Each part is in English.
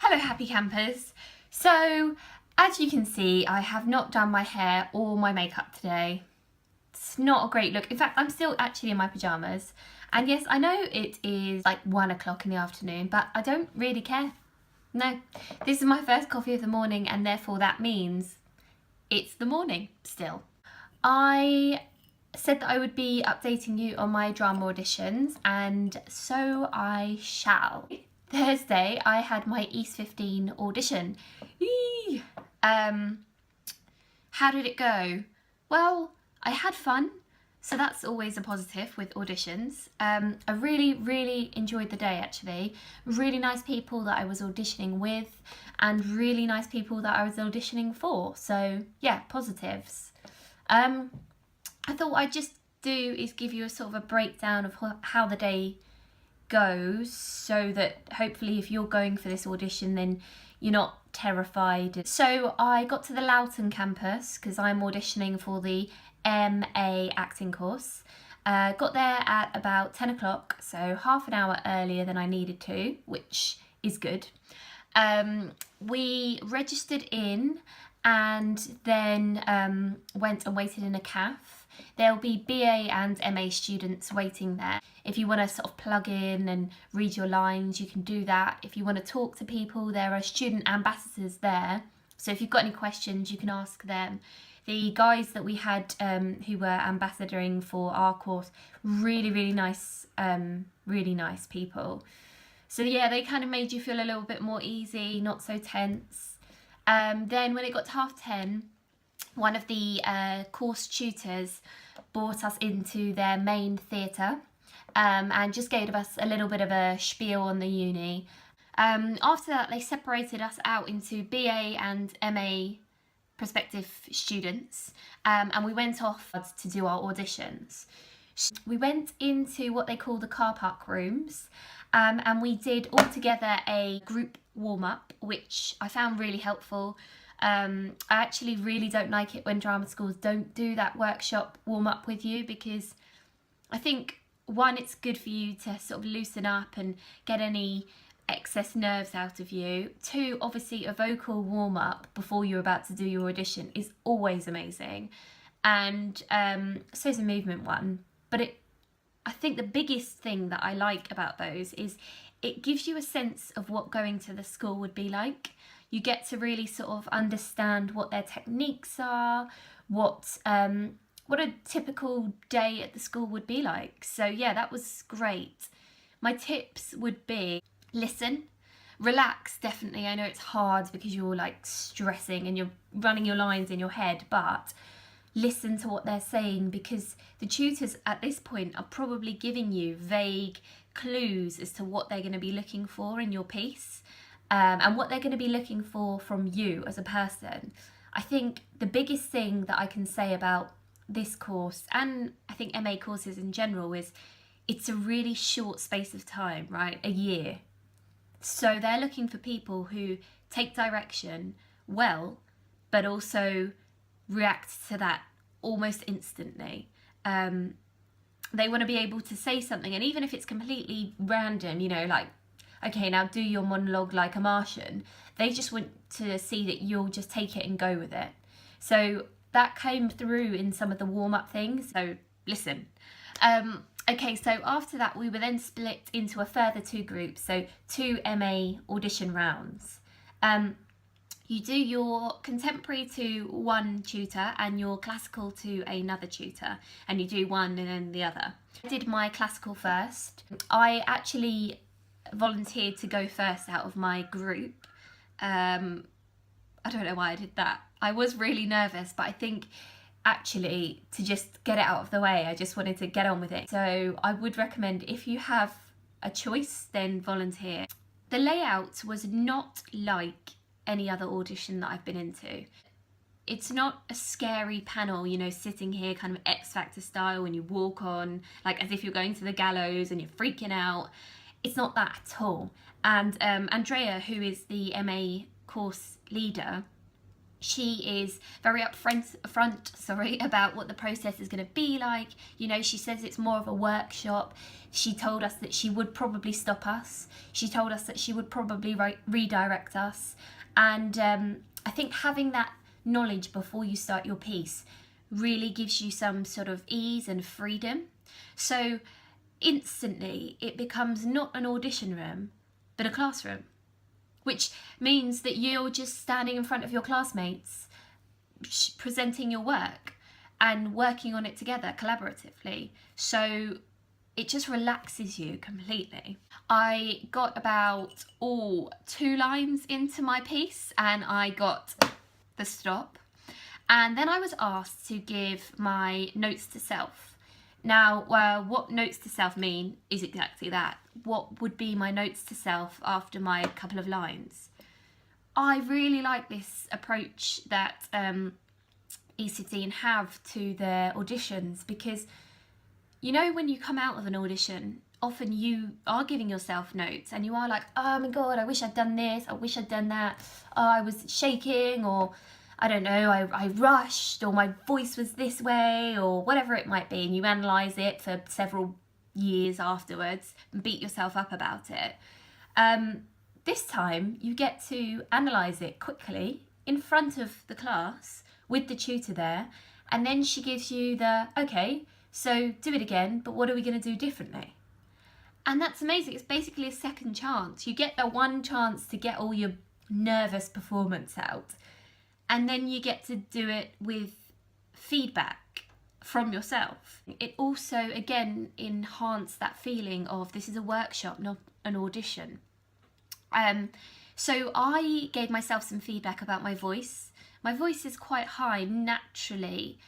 Hello happy campers. So as you can see, I have not done my hair or my makeup today. It's not a great look. In fact, I'm still actually in my pyjamas. And yes, I know it is like 1 o'clock in the afternoon, but I don't really care. No, this is my first coffee of the morning and therefore that means it's the morning still. I said that I would be updating you on my drama auditions and so I shall. Thursday I had my East 15 audition. Eee! How did it go? Well, I had fun, so that's always a positive with auditions. I really enjoyed the day actually. Really nice people that I was auditioning with and really nice people that I was auditioning for. So yeah, positives. I thought what I'd just do is give you a sort of a breakdown of how the day goes so that hopefully if you're going for this audition then you're not terrified. So I got to the Loughton campus because I'm auditioning for the MA acting course. Got there at about 10 o'clock, so half an hour earlier than I needed to, which is good. We registered in and then went and waited in a cafe. There'll be BA and MA students waiting there. If you want to sort of plug in and read your lines, you can do that. If you want to talk to people, there are student ambassadors there. So if you've got any questions, you can ask them. The guys that we had who were ambassadoring for our course, really nice people. So yeah, they kind of made you feel a little bit more easy, not so tense. Then when it got to 10:30, one of the course tutors brought us into their main theatre and just gave us a little bit of a spiel on the uni. After that, they separated us out into BA and MA prospective students and we went off to do our auditions. We went into what they call the car park rooms and we did all together a group warm-up, which I found really helpful. I actually really don't like it when drama schools don't do that workshop warm-up with you because I think, one, it's good for you to sort of loosen up and get any excess nerves out of you. Two, obviously a vocal warm-up before you're about to do your audition is always amazing. And so is a movement one. But I think the biggest thing that I like about those is it gives you a sense of what going to the school would be like. You get to really sort of understand what their techniques are, what a typical day at the school would be like. So yeah, that was great. My tips would be listen, relax, definitely. I know it's hard because you're like stressing and you're running your lines in your head, but listen to what they're saying because the tutors at this point are probably giving you vague clues as to what they're going to be looking for in your piece. And what they're going to be looking for from you as a person. I think the biggest thing that I can say about this course, and I think MA courses in general, is it's a really short space of time, right? A year. So they're looking for people who take direction well, but also react to that almost instantly. They want to be able to say something, and even if it's completely random, you know, like, okay, now do your monologue like a Martian. They just want to see that you'll just take it and go with it. So that came through in some of the warm-up things, so listen. Okay, so after that we were then split into a further 2 groups, so 2 MA audition rounds. You do your contemporary to one tutor and your classical to another tutor, and you do one and then the other. I did my classical first. I actually volunteered to go first out of my group. I don't know why I did that. I was really nervous, but I think actually to just get it out of the way, I just wanted to get on with it. So I would recommend, if you have a choice, then volunteer. The layout was not like any other audition that I've been into. It's not a scary panel, you know, sitting here kind of X Factor style when you walk on, like as if you're going to the gallows and you're freaking out. It's not that at all. And Andrea, who is the MA course leader, She is very upfront about what the process is going to be like. You know, she says it's more of a workshop. She told us that she would probably stop us. She told us that she would probably redirect us. And I think having that knowledge before you start your piece really gives you some sort of ease and freedom. So instantly it becomes not an audition room, but a classroom, which means that you're just standing in front of your classmates, presenting your work and working on it together collaboratively. So it just relaxes you completely. I got about 2 lines into my piece and I got the stop. And then I was asked to give my notes to self. Now, what notes to self mean is exactly that. What would be my notes to self after my couple of lines? I really like this approach that E16 have to their auditions, because you know when you come out of an audition, often you are giving yourself notes and you are like, oh my god, I wish I'd done this, I wish I'd done that, oh, I was shaking, or I don't know, I rushed, or my voice was this way, or whatever it might be, and you analyse it for several years afterwards and beat yourself up about it. This time you get to analyse it quickly in front of the class with the tutor there, and then she gives you the, okay, so do it again, but what are we going to do differently? And that's amazing. It's basically a second chance. You get the one chance to get all your nervous performance out, and then you get to do it with feedback from yourself. It also, again, enhanced that feeling of this is a workshop, not an audition. So I gave myself some feedback about my voice. My voice is quite high naturally.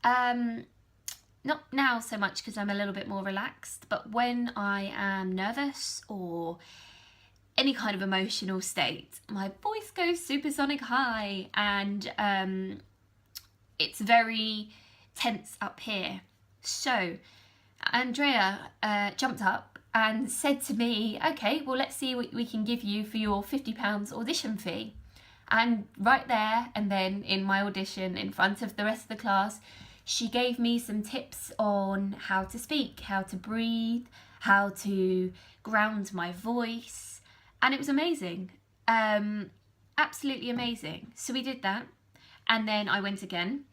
Not now so much because I'm a little bit more relaxed, but when I am nervous or any kind of emotional state, my voice goes supersonic high, and it's very tense up here. So Andrea jumped up and said to me, okay, well, let's see what we can give you for your £50 audition fee. And right there and then in my audition in front of the rest of the class, she gave me some tips on how to speak, how to breathe, how to ground my voice, and it was amazing. Absolutely amazing. So we did that, and then I went again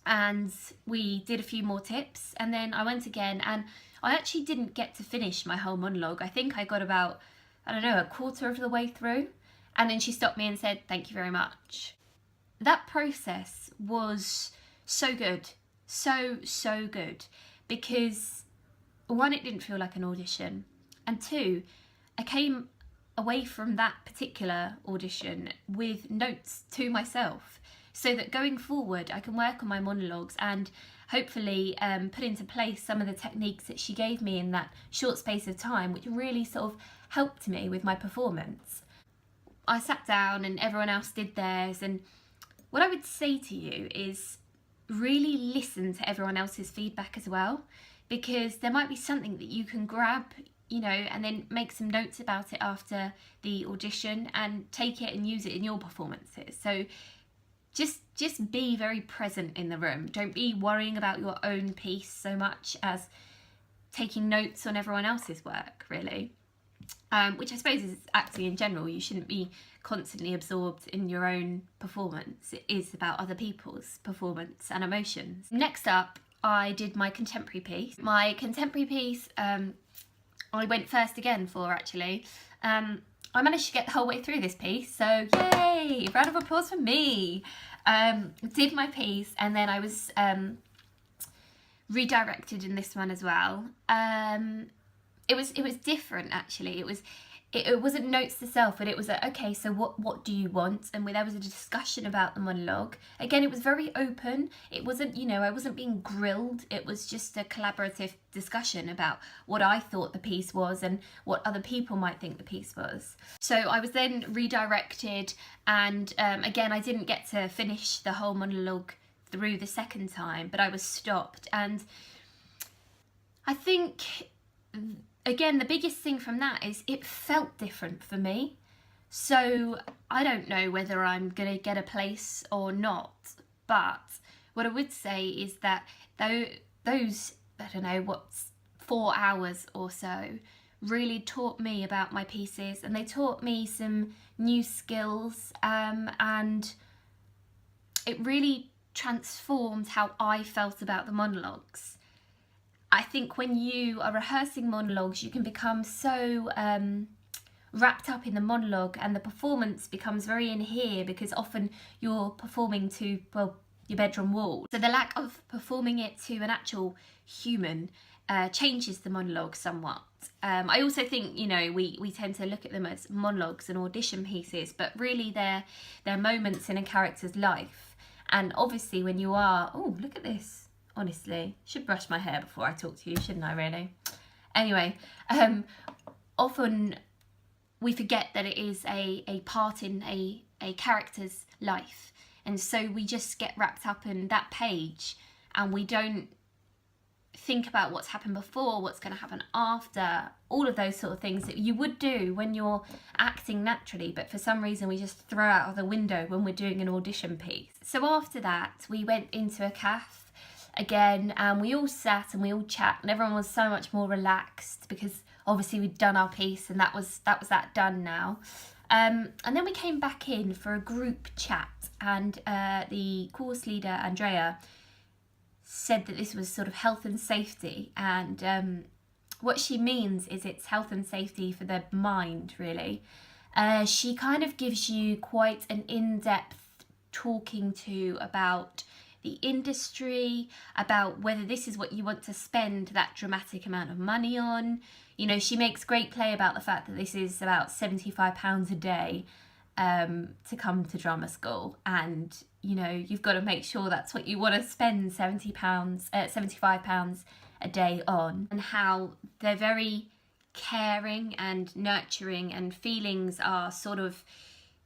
and we did a few more tips, and then I went again, and I actually didn't get to finish my whole monologue. I think I got about, I don't know, a quarter of the way through, and then she stopped me and said, thank you very much. That process was so good, so good, because one, it didn't feel like an audition, and two, I came away from that particular audition with notes to myself, so that going forward I can work on my monologues and hopefully put into place some of the techniques that she gave me in that short space of time, which really sort of helped me with my performance. I sat down and everyone else did theirs, and what I would say to you is really listen to everyone else's feedback as well, because there might be something that you can grab, you know, and then make some notes about it after the audition and take it and use it in your performances. So just be very present in the room. Don't be worrying about your own piece so much as taking notes on everyone else's work, really. Which I suppose is acting in general. You shouldn't be constantly absorbed in your own performance. It is about other people's performance and emotions. Next up, I did my contemporary piece. My contemporary piece, I went first again for, actually. I managed to get the whole way through this piece, so yay! Round of applause for me. Did my piece, and then I was redirected in this one as well. It was different, actually. It wasn't notes to self, but it was okay, so what do you want? And there was a discussion about the monologue. Again, it was very open. It wasn't, you know, I wasn't being grilled. It was just a collaborative discussion about what I thought the piece was and what other people might think the piece was. So I was then redirected, and again, I didn't get to finish the whole monologue through the second time, but I was stopped. And I think, again, the biggest thing from that is it felt different for me. So I don't know whether I'm going to get a place or not, but what I would say is that those, I don't know, what's 4 hours or so, really taught me about my pieces, and they taught me some new skills, and it really transformed how I felt about the monologues. I think when you are rehearsing monologues, you can become so wrapped up in the monologue, and the performance becomes very in here, because often you're performing to, well, your bedroom wall. So the lack of performing it to an actual human changes the monologue somewhat. I also think, you know, we tend to look at them as monologues and audition pieces, but really they're moments in a character's life. And obviously when you are, oh, look at this, honestly, should brush my hair before I talk to you, shouldn't I really? Anyway, often we forget that it is a part in a character's life, and so we just get wrapped up in that page, and we don't think about what's happened before, what's going to happen after, all of those sort of things that you would do when you're acting naturally, but for some reason we just throw out of the window when we're doing an audition piece. So after that we went into a cafe again, and we all sat and we all chat, and everyone was so much more relaxed because obviously we'd done our piece, and that was that done now. And then we came back in for a group chat, and the course leader, Andrea, said that this was sort of health and safety, and what she means is it's health and safety for the mind, really. She kind of gives you quite an in-depth talking to about the industry, about whether this is what you want to spend that dramatic amount of money on. You know, she makes great play about the fact that this is about £75 a day to come to drama school, and you know, you've got to make sure that's what you want to spend £75 a day on, and how they're very caring and nurturing, and feelings are sort of,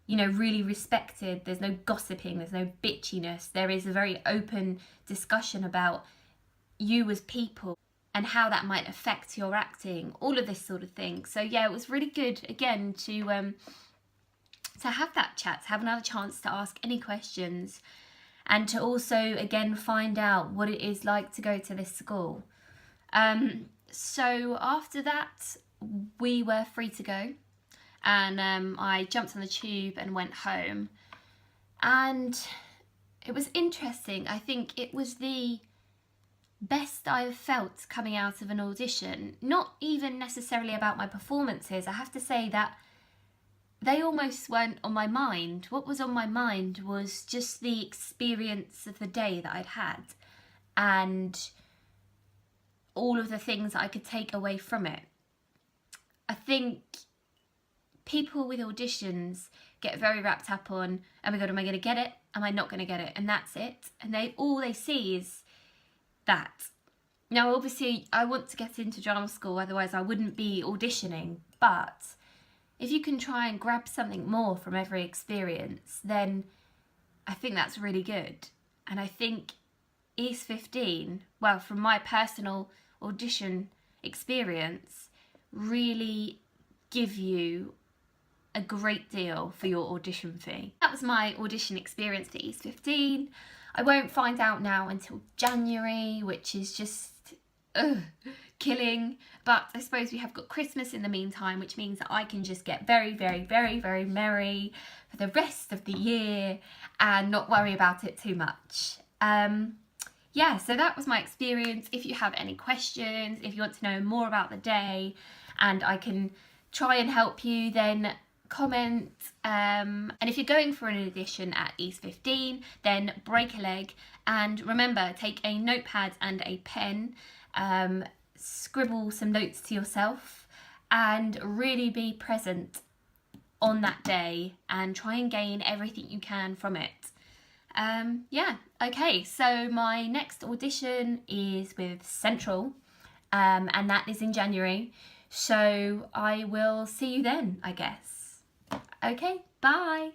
you know, really respected. There's no gossiping, there's no bitchiness. There is a very open discussion about you as people and how that might affect your acting, all of this sort of thing. So yeah, it was really good again to have that chat, to have another chance to ask any questions, and to also again find out what it is like to go to this school. So after that we were free to go, and I jumped on the tube and went home, and it was interesting. I think it was the best I've felt coming out of an audition. Not even necessarily about my performances. I have to say that they almost weren't on my mind. What was on my mind was just the experience of the day that I'd had, and all of the things that I could take away from it. I think people with auditions get very wrapped up on, oh my god, am I going to get it? Am I not going to get it? And that's it. And all they see is that. Now obviously I want to get into drama school, otherwise I wouldn't be auditioning, but if you can try and grab something more from every experience, then I think that's really good. And I think East 15, well, from my personal audition experience, really give you a great deal for your audition fee. That was my audition experience for East 15. I won't find out now until January, which is just killing, but I suppose we have got Christmas in the meantime, which means that I can just get very, very, very, very merry for the rest of the year and not worry about it too much. Yeah, so that was my experience. If you have any questions, if you want to know more about the day and I can try and help you, then comment. And if you're going for an audition at East 15, then break a leg, and remember, take a notepad and a pen, scribble some notes to yourself, and really be present on that day and try and gain everything you can from it. Yeah, okay, so my next audition is with Central, and that is in January, so I will see you then, I guess. Okay, bye!